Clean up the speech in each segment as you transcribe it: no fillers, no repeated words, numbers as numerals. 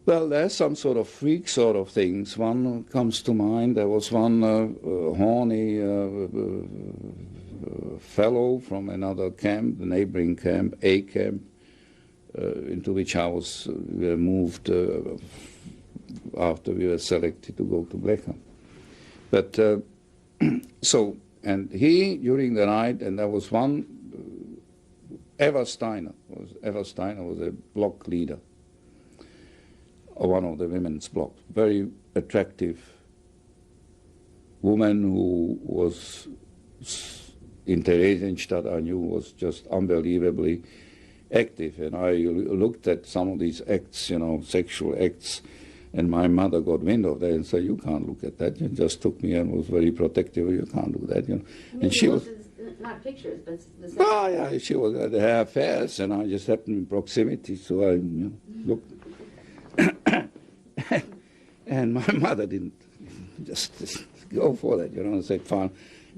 Well, there's some sort of freak sort of things. One comes to mind. There was one horny fellow from another camp, the neighboring camp, A camp, into which I was moved after we were selected to go to Birkenau. But so, and he, during the night, and there was one, Eva Steiner was a block leader of one of the women's blocks. Very attractive woman who was in Theresienstadt, I knew, was just unbelievably active. And I looked at some of these acts, you know, sexual acts, and my mother got wind of that and said, "You can't look at that." And just took me and was very protective. "You can't do that," you know. And she was not pictures, but the oh yeah, she was at her affairs, and I just happened in proximity, so I looked. And my mother didn't just go for that, you know, and said, "Fine."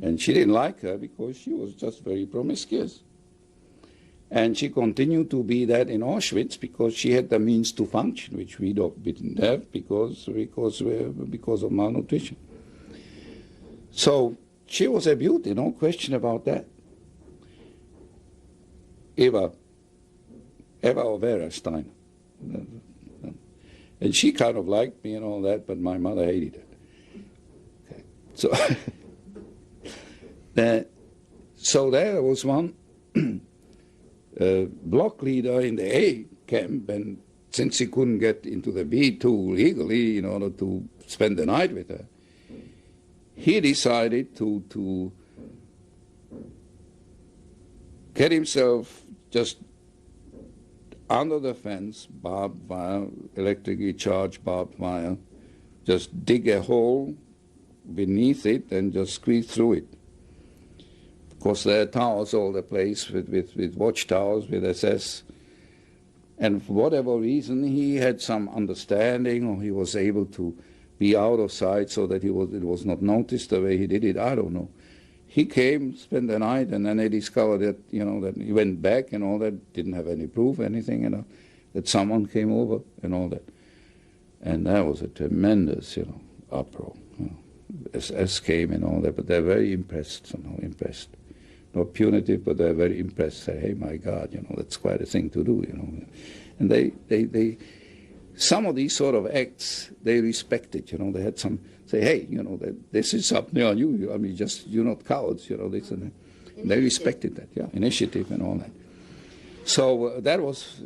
And she didn't like her because she was just very promiscuous. And she continued to be that in Auschwitz because she had the means to function, which we didn't have because of malnutrition. So she was a beauty, no question about that. Eva or Vera Steiner. And she kind of liked me and all that, but my mother hated it. Okay. So there was one block leader in the A camp, and since he couldn't get into the B2 legally in order to spend the night with her, he decided to get himself just under the fence, barbed wire, electrically charged barbed wire, just dig a hole beneath it and just squeeze through it. Of course, there are towers all the place with watchtowers, with SS. And for whatever reason, he had some understanding, or he was able to be out of sight so that it was not noticed the way he did it. I don't know. He came, spent the night, and then they discovered that, you know, that he went back and all that, didn't have any proof, anything, you know, that someone came over and all that. And that was a tremendous, you know, uproar. You know. SS came and all that, but they're very impressed, somehow impressed. Not punitive, but they're very impressed. Say, "Hey, my God, you know, that's quite a thing to do, you know." And they some of these sort of acts, they respected, you know. They had some, say, "Hey, you know, this is something on you. I mean, just, you're not cowards, you know, this and that." And they respected that, yeah, initiative and all that. So that was,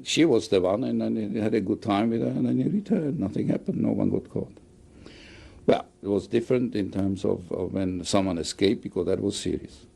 she was the one, and then he had a good time with her, and then he returned. Nothing happened, no one got caught. Well, it was different in terms of when someone escaped, because that was serious.